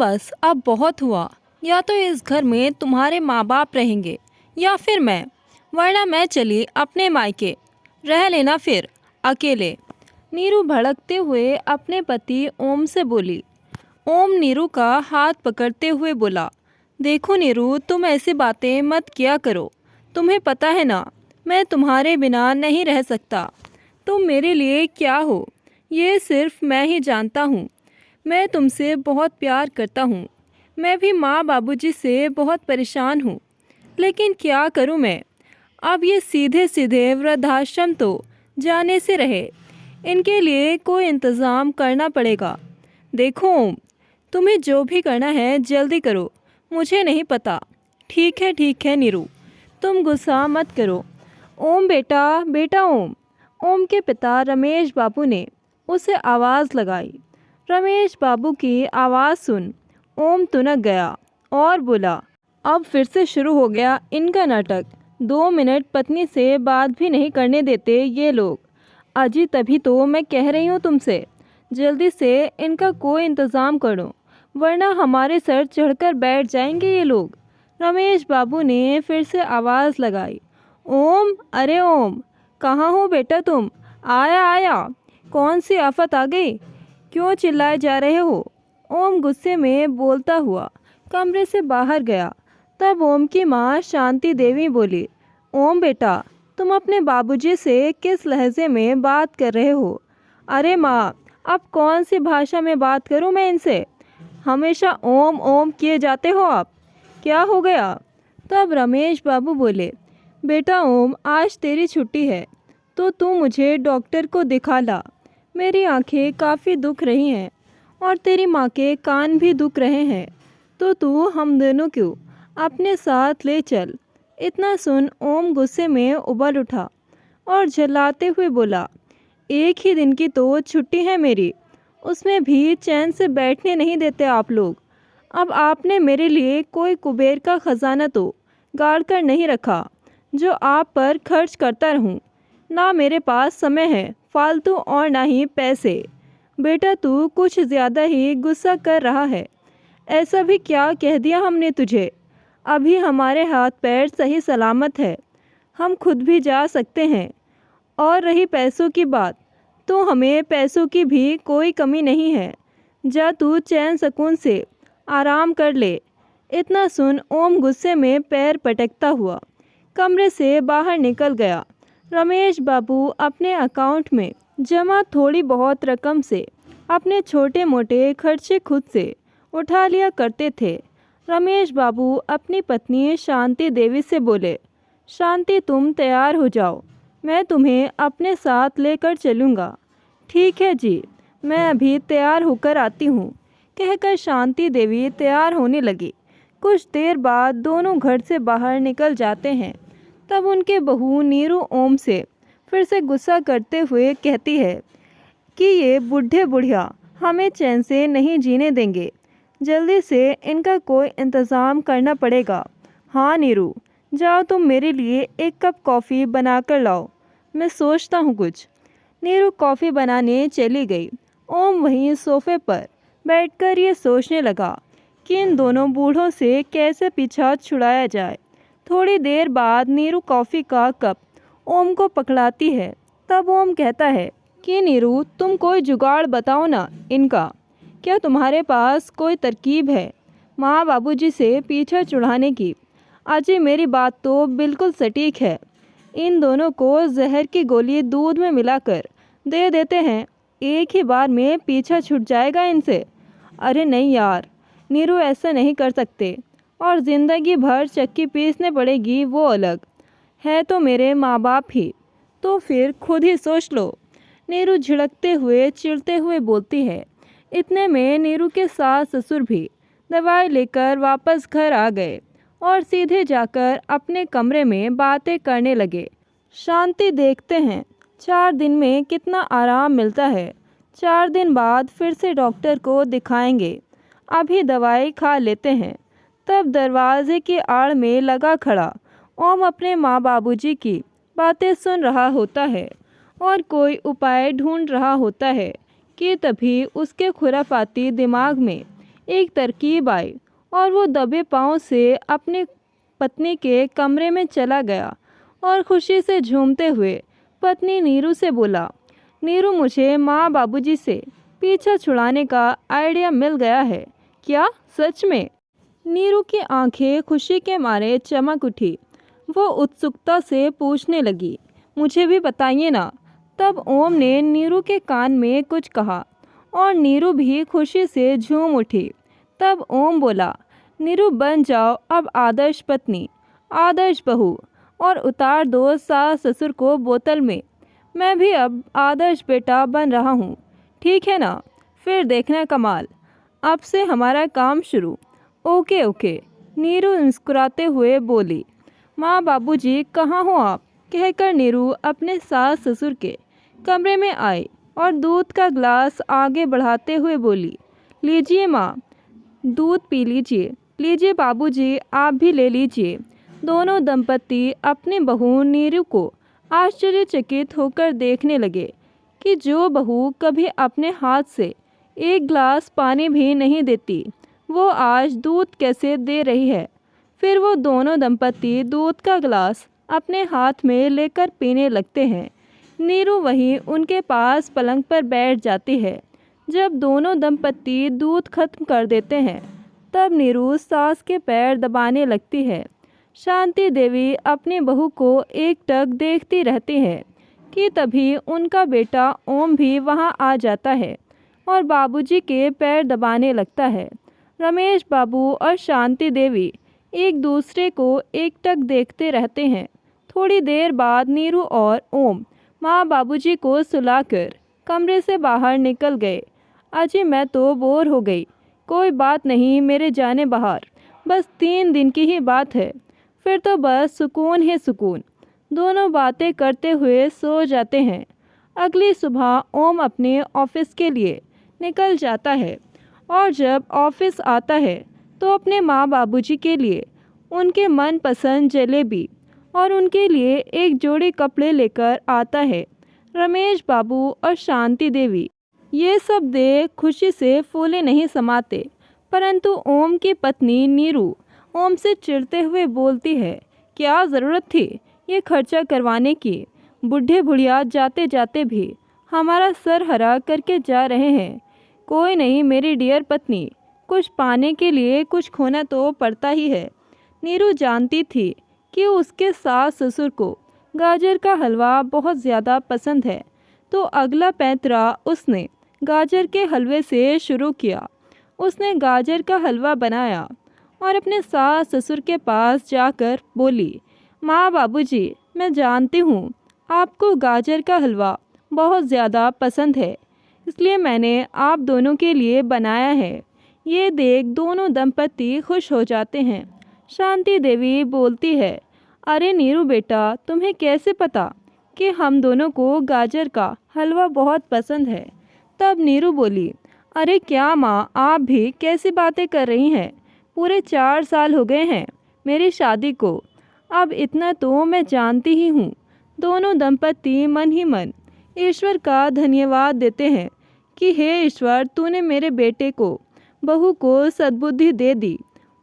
बस अब बहुत हुआ। या तो इस घर में तुम्हारे माँ बाप रहेंगे या फिर मैं, वरना मैं चली अपने मायके। रह लेना फिर अकेले। नीरू भड़कते हुए अपने पति ओम से बोली। ओम नीरू का हाथ पकड़ते हुए बोला, देखो नीरू, तुम ऐसी बातें मत किया करो। तुम्हें पता है ना, मैं तुम्हारे बिना नहीं रह सकता। तुम मेरे लिए क्या हो, ये सिर्फ मैं ही जानता हूँ। मैं तुमसे बहुत प्यार करता हूँ। मैं भी माँ बाबूजी से बहुत परेशान हूँ, लेकिन क्या करूँ मैं। अब ये सीधे सीधे वृद्धाश्रम तो जाने से रहे, इनके लिए कोई इंतज़ाम करना पड़ेगा। देखो ओम, तुम्हें जो भी करना है जल्दी करो, मुझे नहीं पता। ठीक है नीरू, तुम गुस्सा मत करो। ओम बेटा, बेटा ओम। ओम के पिता रमेश बाबू ने उसे आवाज़ लगाई। रमेश बाबू की आवाज़ सुन ओम तुनक गया और बोला, अब फिर से शुरू हो गया इनका नाटक। 2 मिनट पत्नी से बात भी नहीं करने देते ये लोग। अजी तभी तो मैं कह रही हूँ तुमसे, जल्दी से इनका कोई इंतज़ाम करो, वरना हमारे सर चढ़कर बैठ जाएंगे ये लोग। रमेश बाबू ने फिर से आवाज़ लगाई। ओम, अरे ओम, कहाँ हो बेटा तुम? आया आया, कौन सी आफत आ गई? क्यों चिल्लाए जा रहे हो? ओम गुस्से में बोलता हुआ कमरे से बाहर गया। तब ओम की माँ शांति देवी बोली, ओम बेटा, तुम अपने बाबूजी से किस लहजे में बात कर रहे हो? अरे माँ, अब कौन सी भाषा में बात करूँ मैं इनसे? हमेशा ओम ओम किए जाते हो आप, क्या हो गया? तब रमेश बाबू बोले, बेटा ओम, आज तेरी छुट्टी है तो तू मुझे डॉक्टर को दिखा ला। मेरी आंखें काफ़ी दुख रही हैं और तेरी माँ के कान भी दुख रहे हैं, तो तू हम दोनों को अपने साथ ले चल। इतना सुन ओम गुस्से में उबल उठा और झल्लाते हुए बोला, एक ही दिन की तो छुट्टी है मेरी, उसमें भी चैन से बैठने नहीं देते आप लोग। अब आपने मेरे लिए कोई कुबेर का ख़जाना तो गाड़ कर नहीं रखा जो आप पर खर्च करता रहूं। ना मेरे पास समय है फालतू और ना ही पैसे। बेटा तू कुछ ज़्यादा ही गुस्सा कर रहा है। ऐसा भी क्या कह दिया हमने तुझे? अभी हमारे हाथ पैर सही सलामत है, हम खुद भी जा सकते हैं। और रही पैसों की बात, तो हमें पैसों की भी कोई कमी नहीं है। जा तू चैन सुकून से आराम कर ले। इतना सुन ओम गुस्से में पैर पटकता हुआ कमरे से बाहर निकल गया। रमेश बाबू अपने अकाउंट में जमा थोड़ी बहुत रकम से अपने छोटे मोटे खर्चे खुद से उठा लिया करते थे। रमेश बाबू अपनी पत्नी शांति देवी से बोले, शांति तुम तैयार हो जाओ, मैं तुम्हें अपने साथ लेकर चलूँगा। ठीक है जी, मैं अभी तैयार होकर आती हूँ, कहकर शांति देवी तैयार होने लगी। कुछ देर बाद दोनों घर से बाहर निकल जाते हैं। तब उनके बहू नीरू ओम से फिर से गुस्सा करते हुए कहती है कि ये बूढ़े बुढ़िया हमें चैन से नहीं जीने देंगे, जल्दी से इनका कोई इंतज़ाम करना पड़ेगा। हाँ नीरू, जाओ तुम मेरे लिए एक कप कॉफ़ी बना कर लाओ, मैं सोचता हूँ कुछ। नीरू कॉफ़ी बनाने चली गई। ओम वहीं सोफे पर बैठकर ये सोचने लगा कि इन दोनों बूढ़ों से कैसे पीछा छुड़ाया जाए। थोड़ी देर बाद नीरू कॉफ़ी का कप ओम को पकड़ाती है। तब ओम कहता है कि नीरू, तुम कोई जुगाड़ बताओ ना इनका। क्या तुम्हारे पास कोई तरकीब है माँ बाबूजी से पीछा छुड़ाने की? अजी मेरी बात तो बिल्कुल सटीक है। इन दोनों को जहर की गोली दूध में मिलाकर दे देते हैं, एक ही बार में पीछा छूट जाएगा इनसे। अरे नहीं यार नीरू, ऐसा नहीं कर सकते, और ज़िंदगी भर चक्की पीसने पड़ेगी वो अलग है तो मेरे माँ बाप ही, तो फिर खुद ही सोच लो। नीरू झिड़कते हुए चिढ़ते हुए बोलती है। इतने में नीरू के सास ससुर भी दवाई लेकर वापस घर आ गए और सीधे जाकर अपने कमरे में बातें करने लगे। शांति देखते हैं 4 दिन में कितना आराम मिलता है। 4 दिन बाद फिर से डॉक्टर को दिखाएंगे, अभी दवाई खा लेते हैं। तब दरवाजे की आड़ में लगा खड़ा ओम अपने माँ बाबूजी की बातें सुन रहा होता है और कोई उपाय ढूंढ रहा होता है कि तभी उसके खुराफाती दिमाग में एक तरकीब आई और वो दबे पाँव से अपने पत्नी के कमरे में चला गया और खुशी से झूमते हुए पत्नी नीरू से बोला, नीरू मुझे माँ बाबूजी से पीछा छुड़ाने का आइडिया मिल गया है। क्या सच में? नीरू की आंखें खुशी के मारे चमक उठी। वो उत्सुकता से पूछने लगी, मुझे भी बताइए ना। तब ओम ने नीरू के कान में कुछ कहा और नीरू भी खुशी से झूम उठी। तब ओम बोला, नीरू बन जाओ अब आदर्श पत्नी, आदर्श बहू, और उतार दो सास ससुर को बोतल में। मैं भी अब आदर्श बेटा बन रहा हूँ, ठीक है ना? फिर देखना कमाल। अब से हमारा काम शुरू। ओके ओके, नीरू मुस्कुराते हुए बोली। माँ बाबूजी कहाँ हो आप? कहकर नीरू अपने सास ससुर के कमरे में आई और दूध का ग्लास आगे बढ़ाते हुए बोली, लीजिए माँ, दूध पी लीजिए। लीजिए बाबूजी, आप भी ले लीजिए। दोनों दंपति अपनी बहू नीरू को आश्चर्यचकित होकर देखने लगे कि जो बहू कभी अपने हाथ से एक गिलास पानी भी नहीं देती, वो आज दूध कैसे दे रही है। फिर वो दोनों दंपति दूध का गिलास अपने हाथ में लेकर पीने लगते हैं। नीरू वहीं उनके पास पलंग पर बैठ जाती है। जब दोनों दंपति दूध खत्म कर देते हैं, तब नीरू सास के पैर दबाने लगती है। शांति देवी अपनी बहू को एकटक देखती रहती है कि तभी उनका बेटा ओम भी वहां आ जाता है और बाबूजी के पैर दबाने लगता है। रमेश बाबू और शांति देवी एक दूसरे को एकटक देखते रहते हैं। थोड़ी देर बाद नीरू और ओम माँ बाबूजी को सुलाकर कमरे से बाहर निकल गए। अजी मैं तो बोर हो गई। कोई बात नहीं, मेरे जाने बाहर, बस 3 दिन की ही बात है, फिर तो बस सुकून ही सुकून। दोनों बातें करते हुए सो जाते हैं। अगली सुबह ओम अपने ऑफिस के लिए निकल जाता है और जब ऑफिस आता है तो अपने माँ बाबूजी के लिए उनके मनपसंद जलेबी और उनके लिए एक जोड़ी कपड़े लेकर आता है। रमेश बाबू और शांति देवी ये सब देख खुशी से फूले नहीं समाते, परंतु ओम की पत्नी नीरू ओम से चिढ़ते हुए बोलती है, क्या ज़रूरत थी ये खर्चा करवाने की? बूढ़े बुढ़िया जाते जाते भी हमारा सर हरा करके जा रहे हैं। कोई नहीं मेरी डियर पत्नी, कुछ पाने के लिए कुछ खोना तो पड़ता ही है। नीरू जानती थी कि उसके सास ससुर को गाजर का हलवा बहुत ज़्यादा पसंद है, तो अगला पैंतरा उसने गाजर के हलवे से शुरू किया। उसने गाजर का हलवा बनाया और अपने सास ससुर के पास जाकर बोली, माँ बाबूजी, मैं जानती हूँ आपको गाजर का हलवा बहुत ज़्यादा पसंद है, इसलिए मैंने आप दोनों के लिए बनाया है। ये देख दोनों दंपति खुश हो जाते हैं। शांति देवी बोलती है, अरे नीरू बेटा, तुम्हें कैसे पता कि हम दोनों को गाजर का हलवा बहुत पसंद है? तब नीरू बोली, अरे क्या माँ, आप भी कैसी बातें कर रही हैं? पूरे 4 साल हो गए हैं मेरी शादी को, अब इतना तो मैं जानती ही हूँ। दोनों दंपति मन ही मन ईश्वर का धन्यवाद देते हैं कि हे ईश्वर, तूने मेरे बेटे को बहू को सद्बुद्धि दे दी।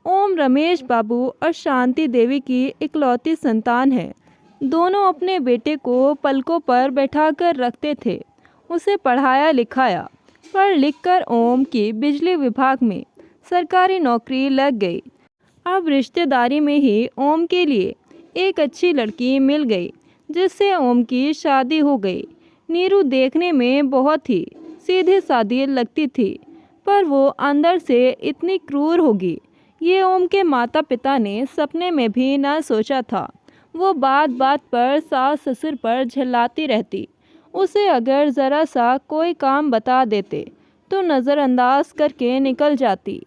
ओम रमेश बाबू और शांति देवी की इकलौती संतान है। दोनों अपने बेटे को पलकों पर बैठाकर रखते थे, उसे पढ़ाया लिखाया। पढ़ लिखकर ओम की बिजली विभाग में सरकारी नौकरी लग गई। अब रिश्तेदारी में ही ओम के लिए एक अच्छी लड़की मिल गई, जिससे ओम की शादी हो गई। नीरू देखने में बहुत ही सीधी सादी लगती थी, पर वो अंदर से इतनी क्रूर होगी ये ओम के माता पिता ने सपने में भी न सोचा था। वो बात बात पर सास ससुर पर झल्लाती रहती। उसे अगर ज़रा सा कोई काम बता देते तो नज़रअंदाज करके निकल जाती।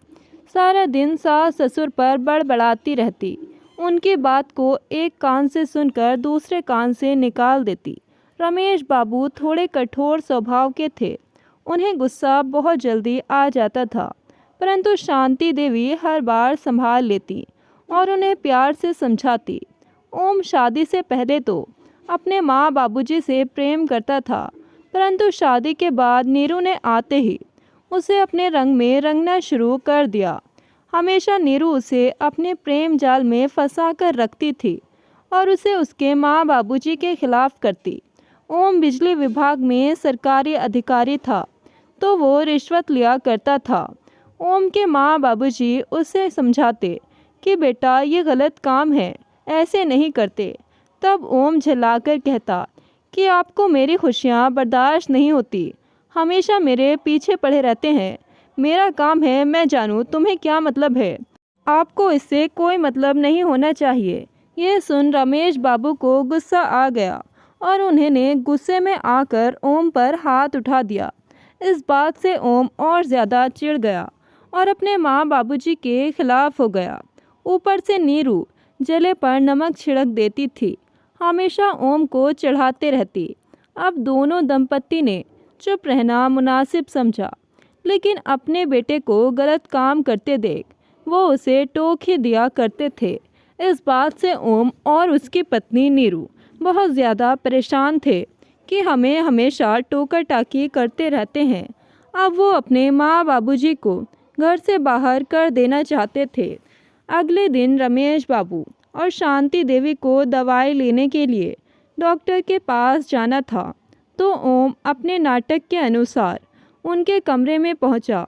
सारा दिन सास ससुर पर बड़बड़ाती रहती। उनकी बात को एक कान से सुनकर दूसरे कान से निकाल देती। रमेश बाबू थोड़े कठोर स्वभाव के थे, उन्हें गुस्सा बहुत जल्दी आ जाता था, परंतु शांति देवी हर बार संभाल लेती और उन्हें प्यार से समझाती। ओम शादी से पहले तो अपने माँ बाबूजी से प्रेम करता था, परंतु शादी के बाद नीरू ने आते ही उसे अपने रंग में रंगना शुरू कर दिया। हमेशा नीरू उसे अपने प्रेम जाल में फंसा कर रखती थी और उसे उसके माँ बाबूजी के खिलाफ करती। ओम बिजली विभाग में सरकारी अधिकारी था, तो वो रिश्वत लिया करता था। ओम के माँ बाबूजी उसे समझाते कि बेटा ये गलत काम है, ऐसे नहीं करते। तब ओम झल्लाकर कहता कि आपको मेरी खुशियाँ बर्दाश्त नहीं होती, हमेशा मेरे पीछे पड़े रहते हैं। मेरा काम है, मैं जानूँ तुम्हें क्या मतलब है। आपको इससे कोई मतलब नहीं होना चाहिए। ये सुन रमेश बाबू को गुस्सा आ गया और उन्होंने गुस्से में आकर ओम पर हाथ उठा दिया। इस बात से ओम और ज़्यादा चिढ़ गया और अपने माँ बाबूजी के खिलाफ हो गया। ऊपर से नीरू जले पर नमक छिड़क देती थी, हमेशा ओम को चढ़ाते रहती। अब दोनों दंपत्ति ने चुप रहना मुनासिब समझा, लेकिन अपने बेटे को गलत काम करते देख वो उसे टोक ही दिया करते थे। इस बात से ओम और उसकी पत्नी नीरू बहुत ज़्यादा परेशान थे कि हमें हमेशा टोका टाकी करते रहते हैं। अब वो अपने माँ बाबूजी को घर से बाहर कर देना चाहते थे। अगले दिन रमेश बाबू और शांति देवी को दवाई लेने के लिए डॉक्टर के पास जाना था, तो ओम अपने नाटक के अनुसार उनके कमरे में पहुंचा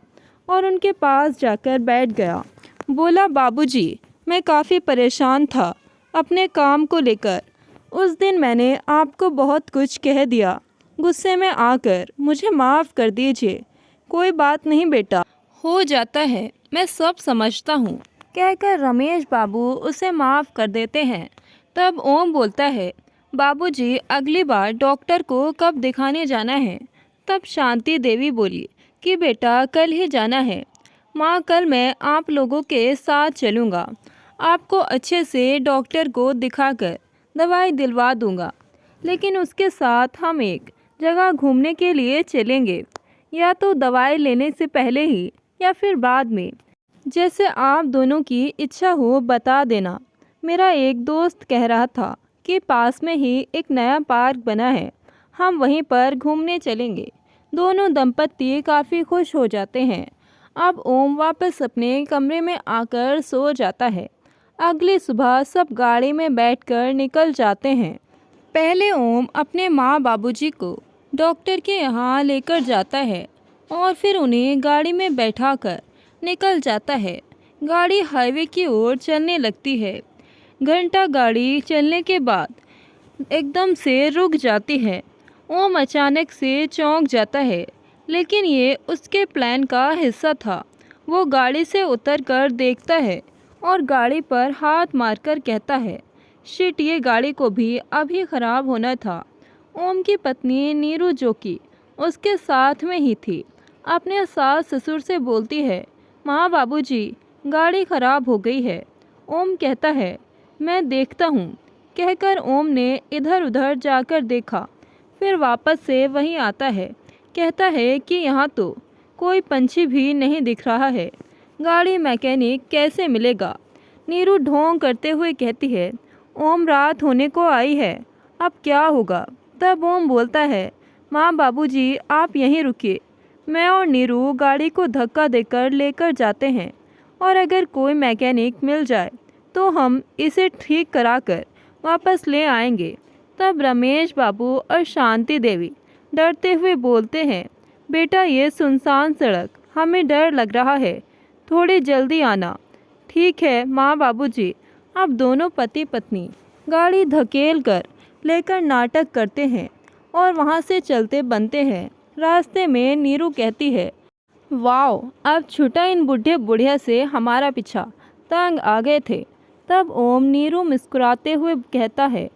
और उनके पास जाकर बैठ गया। बोला, बाबूजी, मैं काफ़ी परेशान था अपने काम को लेकर। उस दिन मैंने आपको बहुत कुछ कह दिया, गुस्से में आकर मुझे माफ़ कर दीजिए। कोई बात नहीं बेटा, हो जाता है, मैं सब समझता हूँ, कहकर रमेश बाबू उसे माफ़ कर देते हैं। तब ओम बोलता है, बाबूजी, अगली बार डॉक्टर को कब दिखाने जाना है। तब शांति देवी बोली कि बेटा कल ही जाना है। माँ, कल मैं आप लोगों के साथ चलूँगा, आपको अच्छे से डॉक्टर को दिखाकर दवाई दिलवा दूँगा। लेकिन उसके साथ हम एक जगह घूमने के लिए चलेंगे, या तो दवाई लेने से पहले ही या फिर बाद में, जैसे आप दोनों की इच्छा हो बता देना। मेरा एक दोस्त कह रहा था कि पास में ही एक नया पार्क बना है, हम वहीं पर घूमने चलेंगे। दोनों दंपत्ति काफ़ी खुश हो जाते हैं। अब ओम वापस अपने कमरे में आकर सो जाता है। अगली सुबह सब गाड़ी में बैठकर निकल जाते हैं। पहले ओम अपने माँ बाबूजी को डॉक्टर के यहाँ लेकर जाता है और फिर उन्हें गाड़ी में बैठाकर निकल जाता है। गाड़ी हाईवे की ओर चलने लगती है। घंटा गाड़ी चलने के बाद एकदम से रुक जाती है। ओम अचानक से चौंक जाता है, लेकिन ये उसके प्लान का हिस्सा था। वो गाड़ी से उतरकर देखता है और गाड़ी पर हाथ मारकर कहता है, शिट, ये गाड़ी को भी अभी ख़राब होना था। ओम की पत्नी नीरू, जो कि उसके साथ में ही थी, अपने सास ससुर से बोलती है, माँ बाबूजी, गाड़ी ख़राब हो गई है। ओम कहता है, मैं देखता हूँ, कहकर ओम ने इधर उधर जाकर देखा, फिर वापस से वहीं आता है। कहता है कि यहाँ तो कोई पंछी भी नहीं दिख रहा है, गाड़ी मैकेनिक कैसे मिलेगा। नीरू ढोंग करते हुए कहती है, ओम, रात होने को आई है, अब क्या होगा। तब ओम बोलता है, माँ बाबूजी, आप यहीं रुकिए, मैं और नीरू गाड़ी को धक्का देकर लेकर जाते हैं, और अगर कोई मैकेनिक मिल जाए तो हम इसे ठीक कराकर वापस ले आएंगे। तब रमेश बाबू और शांति देवी डरते हुए बोलते हैं, बेटा, ये सुनसान सड़क, हमें डर लग रहा है, थोड़ी जल्दी आना। ठीक है माँ बाबूजी। अब दोनों पति पत्नी गाड़ी धकेल कर लेकर नाटक करते हैं और वहाँ से चलते बनते हैं। रास्ते में नीरू कहती है, वाओ, अब छूटा इन बूढ़े बुढ़िया से हमारा पीछा, तंग आ गए थे। तब ओम नीरू मुस्कुराते हुए कहता है,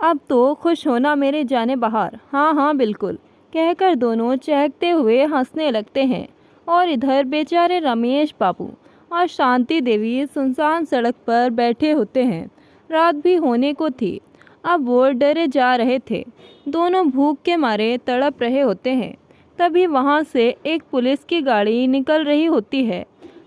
अब तो खुश होना मेरे जाने बाहर। हाँ हाँ बिल्कुल, कहकर दोनों चहकते हुए हंसने लगते हैं। और इधर बेचारे रमेश बाबू और शांति देवी सुनसान सड़क पर बैठे होते हैं। रात भी होने को थी। अब वो डरे जा रहे थे, दोनों भूख के मारे तड़प रहे होते हैं। तभी वहाँ से एक पुलिस की गाड़ी निकल रही होती है।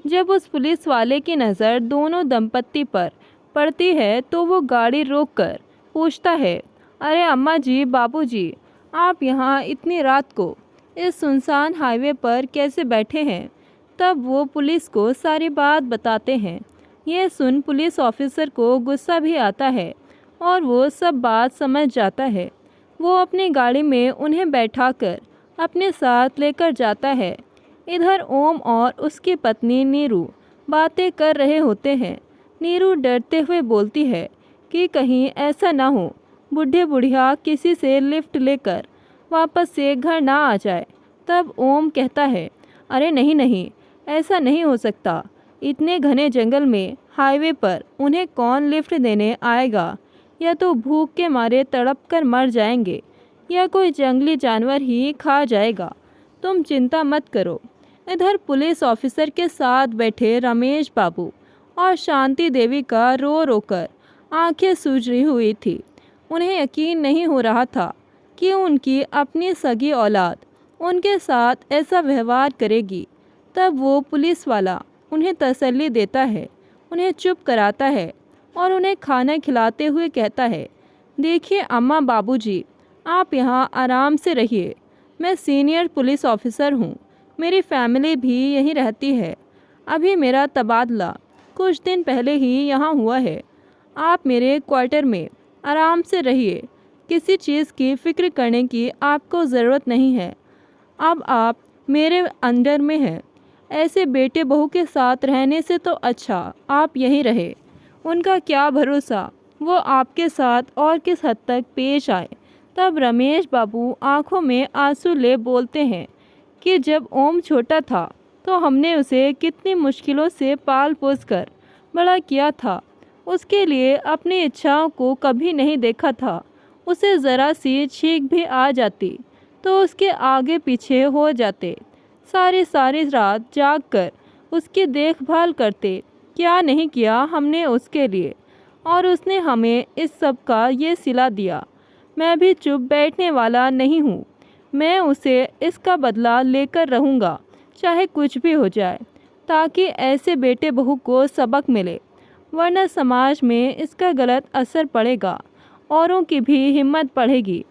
जब उस पुलिस वाले की नज़र दोनों दंपत्ति पर पड़ती है तो वो गाड़ी रोककर पूछता है, अरे अम्मा जी, बाबू जी, आप यहाँ इतनी रात को इस सुनसान हाईवे पर कैसे बैठे हैं। तब वो पुलिस को सारी बात बताते हैं। यह सुन पुलिस ऑफिसर को गुस्सा भी आता है और वो सब बात समझ जाता है। वो अपनी गाड़ी में उन्हें बैठाकर अपने साथ लेकर जाता है। इधर ओम और उसकी पत्नी नीरू बातें कर रहे होते हैं। नीरू डरते हुए बोलती है कि कहीं ऐसा ना हो बूढ़े बुढ़िया किसी से लिफ्ट लेकर वापस से घर ना आ जाए। तब ओम कहता है, अरे नहीं नहीं, ऐसा नहीं हो सकता। इतने घने जंगल में हाईवे पर उन्हें कौन लिफ्ट देने आएगा। या तो भूख के मारे तड़प कर मर जाएंगे या कोई जंगली जानवर ही खा जाएगा। तुम चिंता मत करो। इधर पुलिस ऑफिसर के साथ बैठे रमेश बाबू और शांति देवी का रो रो कर आंखें सूज रही हुई थी। उन्हें यकीन नहीं हो रहा था कि उनकी अपनी सगी औलाद उनके साथ ऐसा व्यवहार करेगी। तब वो पुलिस वाला उन्हें तसल्ली देता है, उन्हें चुप कराता है और उन्हें खाना खिलाते हुए कहता है, देखिए अम्मा बाबूजी, आप यहाँ आराम से रहिए। मैं सीनियर पुलिस ऑफिसर हूँ, मेरी फैमिली भी यहीं रहती है। अभी मेरा तबादला कुछ दिन पहले ही यहाँ हुआ है। आप मेरे क्वार्टर में आराम से रहिए, किसी चीज़ की फ़िक्र करने की आपको ज़रूरत नहीं है। अब आप मेरे अंडर में हैं। ऐसे बेटे बहू के साथ रहने से तो अच्छा आप यहीं रहे। उनका क्या भरोसा वो आपके साथ और किस हद तक पेश आए। तब रमेश बाबू आंखों में आंसू ले बोलते हैं कि जब ओम छोटा था तो हमने उसे कितनी मुश्किलों से पाल पोस कर बड़ा किया था। उसके लिए अपनी इच्छाओं को कभी नहीं देखा था। उसे ज़रा सी छींक भी आ जाती तो उसके आगे पीछे हो जाते। सारी सारी रात जाग कर उसकी देखभाल करते। क्या नहीं किया हमने उसके लिए, और उसने हमें इस सब का ये सिला दिया। मैं भी चुप बैठने वाला नहीं हूँ। मैं उसे इसका बदला लेकर रहूँगा, चाहे कुछ भी हो जाए, ताकि ऐसे बेटे बहू को सबक मिले, वरना समाज में इसका गलत असर पड़ेगा, औरों की भी हिम्मत बढ़ेगी।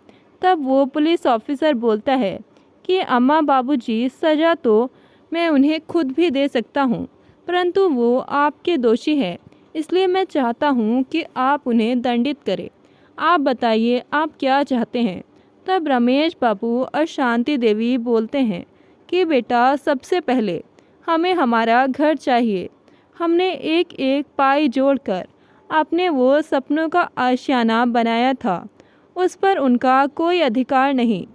तब वो पुलिस ऑफिसर बोलता है कि अम्मा बाबूजी, सज़ा तो मैं उन्हें खुद भी दे सकता हूँ, परंतु वो आपके दोषी हैं, इसलिए मैं चाहता हूँ कि आप उन्हें दंडित करें। आप बताइए आप क्या चाहते हैं। तब रमेश बाबू और शांति देवी बोलते हैं कि बेटा, सबसे पहले हमें हमारा घर चाहिए। हमने एक एक पाई जोड़कर अपने वो सपनों का आशियाना बनाया था, उस पर उनका कोई अधिकार नहीं।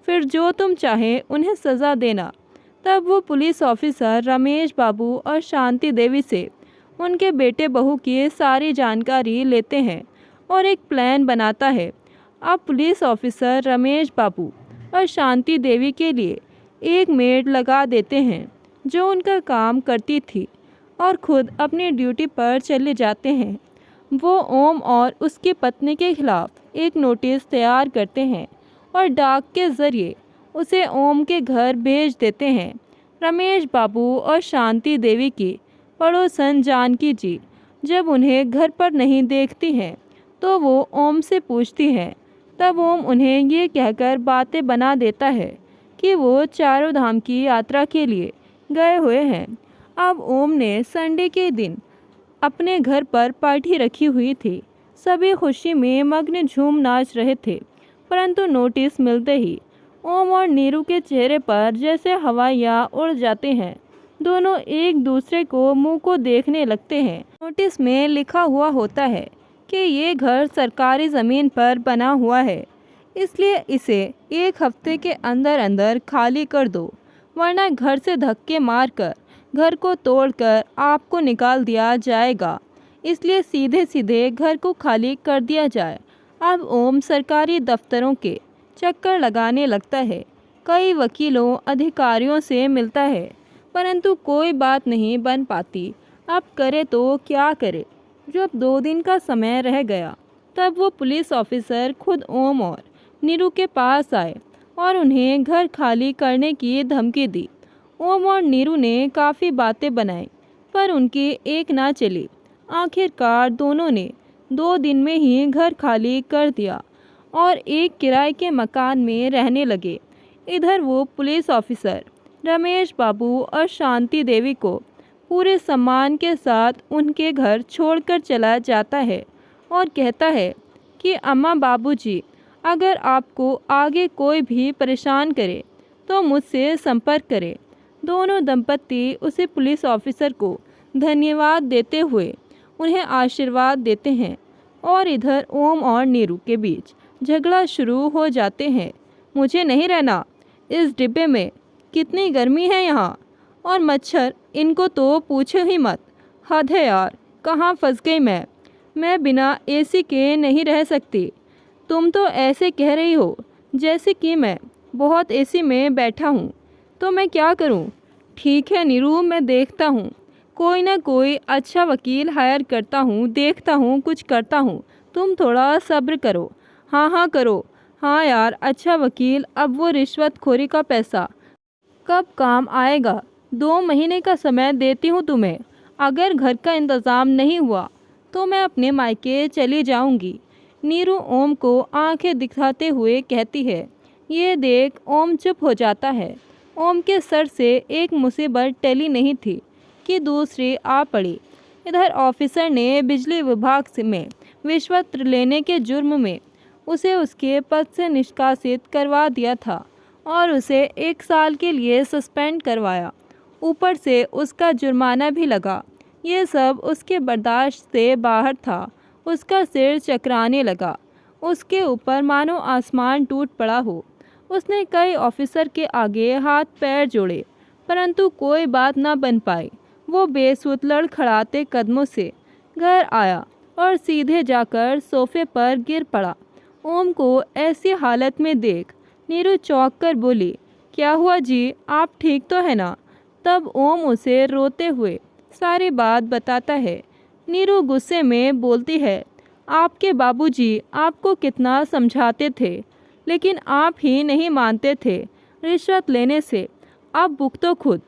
फिर जो तुम चाहे उन्हें सज़ा देना। तब वो पुलिस ऑफिसर रमेश बाबू और शांति देवी से उनके बेटे बहू की सारी जानकारी लेते हैं और एक प्लान बनाता है। अब पुलिस ऑफिसर रमेश बाबू और शांति देवी के लिए एक मेड लगा देते हैं जो उनका काम करती थी, और खुद अपनी ड्यूटी पर चले जाते हैं। वो ओम और उसकी पत्नी के खिलाफ एक नोटिस तैयार करते हैं और डाक के ज़रिए उसे ओम के घर भेज देते हैं। रमेश बाबू और शांति देवी की पड़ोसन जानकी जी जब उन्हें घर पर नहीं देखती हैं तो वो ओम से पूछती हैं। तब ओम उन्हें ये कहकर बातें बना देता है कि वो चारों धाम की यात्रा के लिए गए हुए हैं। अब ओम ने संडे के दिन अपने घर पर पार्टी रखी हुई थी। सभी खुशी में मग्न झूम नाच रहे थे, परंतु नोटिस मिलते ही ओम और नीरू के चेहरे पर जैसे हवाइयाँ उड़ जाते हैं। दोनों एक दूसरे को मुंह को देखने लगते हैं। नोटिस में लिखा हुआ होता है कि ये घर सरकारी ज़मीन पर बना हुआ है, इसलिए इसे एक हफ्ते के अंदर अंदर खाली कर दो, वरना घर से धक्के मारकर घर को तोड़कर आपको निकाल दिया जाएगा। इसलिए सीधे सीधे घर को खाली कर दिया जाए। अब ओम सरकारी दफ्तरों के चक्कर लगाने लगता है, कई वकीलों अधिकारियों से मिलता है, परंतु कोई बात नहीं बन पाती। अब करे तो क्या करे। जब 2 दिन का समय रह गया तब वो पुलिस ऑफिसर खुद ओम और नीरू के पास आए और उन्हें घर खाली करने की धमकी दी। ओम और नीरू ने काफ़ी बातें बनाई, पर उनकी एक ना चली। आखिरकार दोनों ने 2 दिन में ही घर खाली कर दिया और एक किराए के मकान में रहने लगे। इधर वो पुलिस ऑफिसर रमेश बाबू और शांति देवी को पूरे सम्मान के साथ उनके घर छोड़कर चला जाता है और कहता है कि अम्मा बाबूजी, अगर आपको आगे कोई भी परेशान करे तो मुझसे संपर्क करें। दोनों दंपति उसे पुलिस ऑफिसर को धन्यवाद देते हुए उन्हें आशीर्वाद देते हैं और इधर ओम और नीरू के बीच झगड़ा शुरू हो जाते हैं। मुझे नहीं रहना इस डिब्बे में, कितनी गर्मी है यहाँ, और मच्छर इनको तो पूछो ही मत। हद है यार, कहाँ फंस गई मैं बिना एसी के नहीं रह सकती। तुम तो ऐसे कह रही हो जैसे कि मैं बहुत एसी में बैठा हूँ, तो मैं क्या करूँ? ठीक है नीरू, मैं देखता हूँ, कोई ना कोई अच्छा वकील हायर करता हूँ, देखता हूँ, कुछ करता हूँ। तुम थोड़ा सब्र करो। हाँ करो। हाँ यार, अच्छा वकील, अब वो रिश्वतखोरी का पैसा कब काम आएगा? 2 महीने का समय देती हूँ तुम्हें। अगर घर का इंतज़ाम नहीं हुआ तो मैं अपने मायके चली जाऊँगी। नीरू ओम को आंखें दिखाते हुए कहती है। ये देख ओम चुप हो जाता है। ओम के सर से एक मुसीबत टली नहीं थी कि दूसरी आ पड़ी। इधर ऑफिसर ने बिजली विभाग में रिश्वत लेने के जुर्म में उसे उसके पद से निष्कासित करवा दिया था और उसे 1 साल के लिए सस्पेंड करवाया। ऊपर से उसका जुर्माना भी लगा। ये सब उसके बर्दाश्त से बाहर था। उसका सिर चकराने लगा। उसके ऊपर मानो आसमान टूट पड़ा हो। उसने कई ऑफिसर के आगे हाथ पैर जोड़े, परंतु कोई बात न बन पाई। वो बेसुध लड़खड़ाते कदमों से घर आया और सीधे जाकर सोफे पर गिर पड़ा। ओम को ऐसी हालत में देख नीरू चौंक कर बोली, क्या हुआ जी, आप ठीक तो है ना? तब ओम उसे रोते हुए सारी बात बताता है। नीरू गुस्से में बोलती है, आपके बाबूजी आपको कितना समझाते थे, लेकिन आप ही नहीं मानते थे रिश्वत लेने से। अब भुगतो खुद।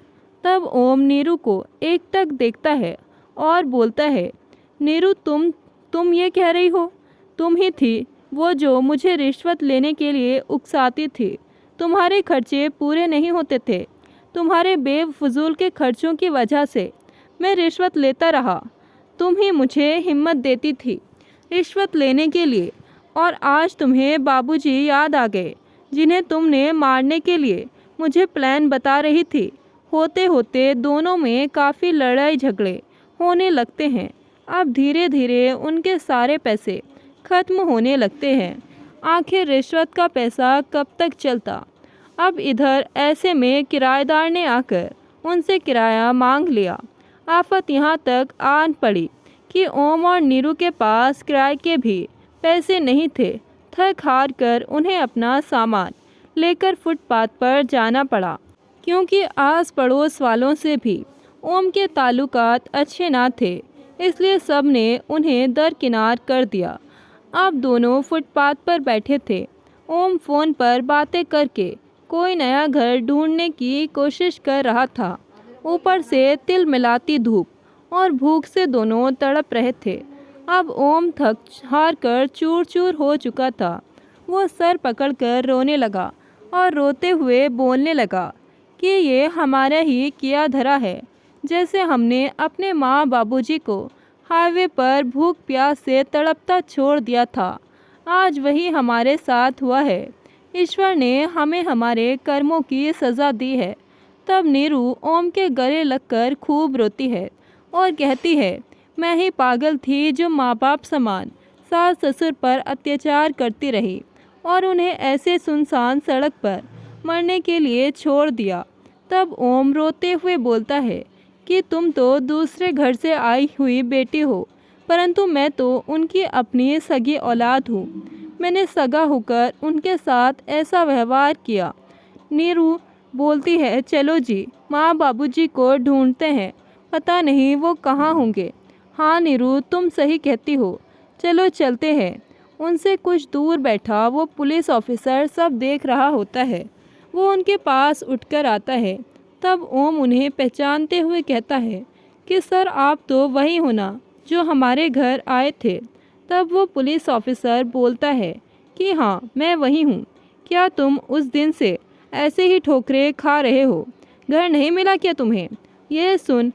तब ओम नीरू को एकटक देखता है और बोलता है, नीरू तुम ये कह रही हो? तुम ही थी वो जो मुझे रिश्वत लेने के लिए उकसाती थी। तुम्हारे खर्चे पूरे नहीं होते थे। तुम्हारे बेफजूल के खर्चों की वजह से मैं रिश्वत लेता रहा। तुम ही मुझे हिम्मत देती थी रिश्वत लेने के लिए, और आज तुम्हें बाबूजी याद आ गए, जिन्हें तुमने मारने के लिए मुझे प्लान बता रही थी। होते होते दोनों में काफ़ी लड़ाई झगड़े होने लगते हैं। अब धीरे धीरे उनके सारे पैसे खत्म होने लगते हैं। आखिर रिश्वत का पैसा कब तक चलता? अब इधर ऐसे में किराएदार ने आकर उनसे किराया मांग लिया। आफत यहाँ तक आन पड़ी कि ओम और नीरू के पास किराए के भी पैसे नहीं थे। थक हार कर उन्हें अपना सामान लेकर फुटपाथ पर जाना पड़ा, क्योंकि आस पड़ोस वालों से भी ओम के ताल्लुकात अच्छे ना थे, इसलिए सब ने उन्हें दरकिनार कर दिया। अब दोनों फुटपाथ पर बैठे थे। ओम फ़ोन पर बातें करके कोई नया घर ढूंढने की कोशिश कर रहा था। ऊपर से तिलमिलाती धूप और भूख से दोनों तड़प रहे थे। अब ओम थक हार कर चूर चूर हो चुका था। वो सर पकड़कर रोने लगा और रोते हुए बोलने लगा कि ये हमारा ही किया धरा है। जैसे हमने अपने माँ बाबूजी को हाईवे पर भूख प्यास से तड़पता छोड़ दिया था, आज वही हमारे साथ हुआ है। ईश्वर ने हमें हमारे कर्मों की सज़ा दी है। तब नीरू ओम के गले लगकर खूब रोती है और कहती है, मैं ही पागल थी जो माँ बाप समान सास ससुर पर अत्याचार करती रही और उन्हें ऐसे सुनसान सड़क पर मरने के लिए छोड़ दिया। तब ओम रोते हुए बोलता है कि तुम तो दूसरे घर से आई हुई बेटी हो, परंतु मैं तो उनकी अपनी सगी औलाद हूँ। मैंने सगा होकर उनके साथ ऐसा व्यवहार किया। नीरू बोलती है, चलो जी, माँ बाबूजी को ढूंढते हैं, पता नहीं वो कहाँ होंगे। हाँ नीरू, तुम सही कहती हो, चलो चलते हैं। उनसे कुछ दूर बैठा वो पुलिस ऑफिसर सब देख रहा होता है। वो उनके पास उठकर आता है। तब ओम उन्हें पहचानते हुए कहता है कि सर, आप तो वही हो ना जो हमारे घर आए थे। तब वो पुलिस ऑफिसर बोलता है कि हाँ, मैं वही हूँ। क्या तुम उस दिन से ऐसे ही ठोकरें खा रहे हो। घर नहीं मिला क्या तुम्हें? यह सुन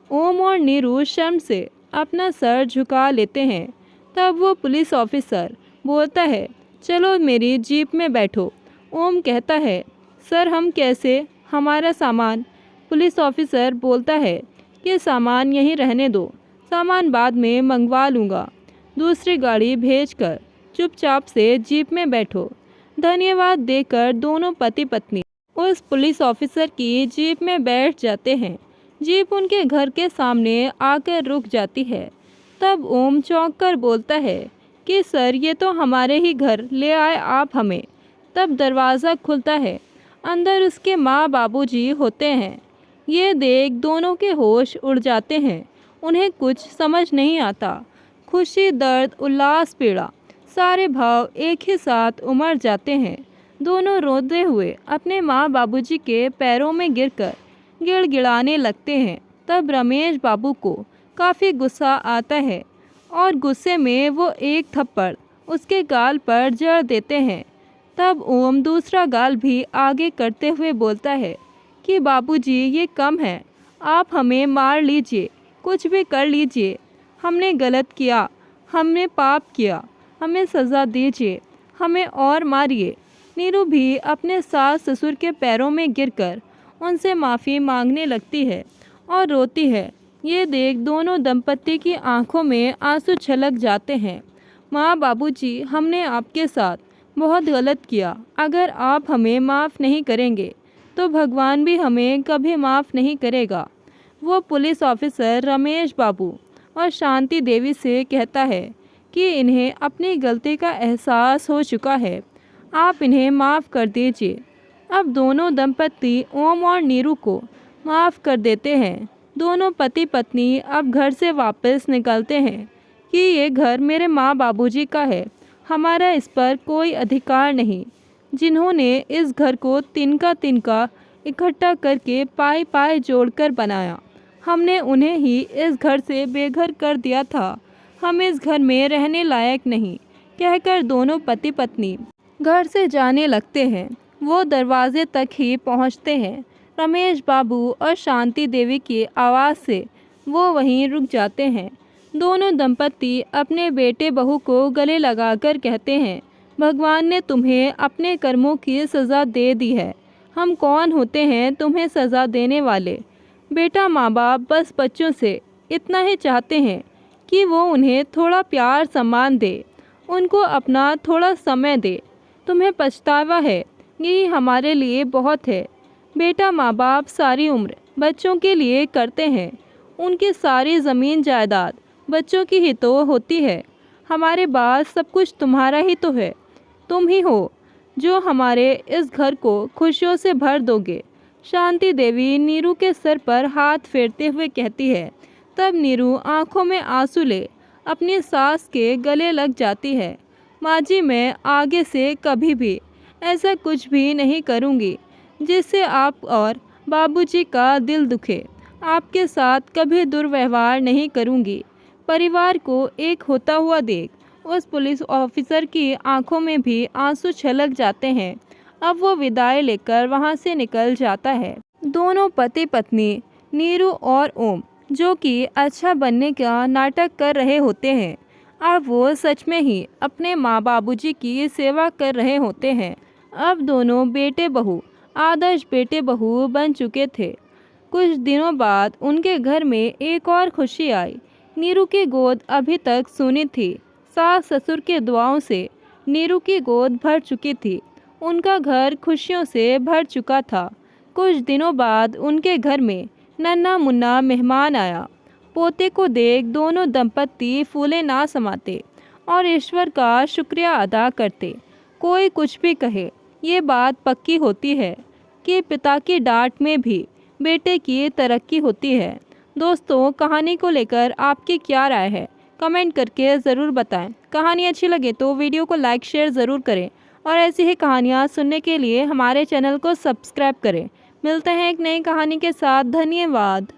ओम और नीरू शर्म से अपना सर झुका लेते हैं। तब वो पुलिस ऑफिसर बोलता है, चलो मेरी जीप में बैठो। ओम कहता है, सर हम कैसे? हमारा सामान? पुलिस ऑफिसर बोलता है कि सामान यहीं रहने दो, सामान बाद में मंगवा लूँगा। दूसरी गाड़ी भेजकर चुपचाप से जीप में बैठो। धन्यवाद देकर दोनों पति पत्नी उस पुलिस ऑफिसर की जीप में बैठ जाते हैं। जीप उनके घर के सामने आकर रुक जाती है। तब ओम चौंक कर बोलता है कि सर ये तो हमारे ही घर ले आए आप हमें। तब दरवाज़ा खुलता है, अंदर उसके माँ बाबूजी होते हैं। ये देख दोनों के होश उड़ जाते हैं। उन्हें कुछ समझ नहीं आता। खुशी, दर्द, उल्लास, पीड़ा, सारे भाव एक ही साथ उमड़ जाते हैं। दोनों रोते हुए अपने माँ बाबूजी के पैरों में गिरकर गिड़गिड़ाने लगते हैं। तब रमेश बाबू को काफ़ी गुस्सा आता है और गुस्से में वो एक थप्पड़ उसके गाल पर जड़ देते हैं। तब ओम दूसरा गाल भी आगे करते हुए बोलता है कि बाबूजी ये कम है, आप हमें मार लीजिए, कुछ भी कर लीजिए, हमने गलत किया, हमने पाप किया, हमें सज़ा दीजिए, हमें और मारिए। नीरू भी अपने सास ससुर के पैरों में गिरकर उनसे माफ़ी मांगने लगती है और रोती है। ये देख दोनों दंपति की आंखों में आंसू छलक जाते हैं। माँ बाबूजी, हमने आपके साथ बहुत गलत किया। अगर आप हमें माफ़ नहीं करेंगे तो भगवान भी हमें कभी माफ़ नहीं करेगा। वो पुलिस ऑफिसर रमेश बाबू और शांति देवी से कहता है कि इन्हें अपनी गलती का एहसास हो चुका है, आप इन्हें माफ़ कर दीजिए। अब दोनों दंपति ओम और नीरू को माफ़ कर देते हैं। दोनों पति पत्नी अब घर से वापस निकलते हैं कि ये घर मेरे माँ बाबूजी का है, हमारा इस पर कोई अधिकार नहीं। जिन्होंने इस घर को तिनका तिनका इकट्ठा करके पाई पाई जोड़कर बनाया, हमने उन्हें ही इस घर से बेघर कर दिया था। हम इस घर में रहने लायक नहीं, कहकर दोनों पति पत्नी घर से जाने लगते हैं। वो दरवाजे तक ही पहुंचते हैं। रमेश बाबू और शांति देवी की आवाज़ से वो वहीं रुक जाते हैं। दोनों दंपति अपने बेटे बहू को गले लगाकर कहते हैं, भगवान ने तुम्हें अपने कर्मों की सज़ा दे दी है। हम कौन होते हैं तुम्हें सज़ा देने वाले? बेटा माँ बाप बस बच्चों से इतना ही चाहते हैं कि वो उन्हें थोड़ा प्यार सम्मान दे, उनको अपना थोड़ा समय दे। तुम्हें पछतावा है, यही हमारे लिए बहुत है। बेटा माँ बाप सारी उम्र बच्चों के लिए करते हैं, उनकी सारी ज़मीन जायदाद बच्चों की ही तो होती है। हमारे बाद सब कुछ तुम्हारा ही तो है। तुम ही हो जो हमारे इस घर को खुशियों से भर दोगे। शांति देवी नीरू के सर पर हाथ फेरते हुए कहती है। तब नीरू आंखों में आंसू ले अपनी सास के गले लग जाती है। माँ जी, मैं आगे से कभी भी ऐसा कुछ भी नहीं करूँगी जिससे आप और बाबूजी का दिल दुखे। आपके साथ कभी दुर्व्यवहार नहीं करूँगी। परिवार को एक होता हुआ देख उस पुलिस ऑफिसर की आंखों में भी आंसू छलक जाते हैं। अब वो विदाई लेकर वहाँ से निकल जाता है। दोनों पति पत्नी नीरू और ओम, जो कि अच्छा बनने का नाटक कर रहे होते हैं, अब वो सच में ही अपने माँ बाबूजी की सेवा कर रहे होते हैं। अब दोनों बेटे बहू आदर्श बेटे बहू बन चुके थे। कुछ दिनों बाद उनके घर में एक और खुशी आई। नीरू की गोद अभी तक सूनी थी। सास ससुर के दुआओं से नीरू की गोद भर चुकी थी। उनका घर खुशियों से भर चुका था। कुछ दिनों बाद उनके घर में नन्हा मुन्ना मेहमान आया। पोते को देख दोनों दंपति फूले ना समाते और ईश्वर का शुक्रिया अदा करते। कोई कुछ भी कहे, ये बात पक्की होती है कि पिता की डांट में भी बेटे की तरक्की होती है। दोस्तों, कहानी को लेकर आपकी क्या राय है? कमेंट करके ज़रूर बताएं। कहानी अच्छी लगे तो वीडियो को लाइक शेयर ज़रूर करें और ऐसी ही कहानियाँ सुनने के लिए हमारे चैनल को सब्सक्राइब करें। मिलते हैं एक नई कहानी के साथ। धन्यवाद।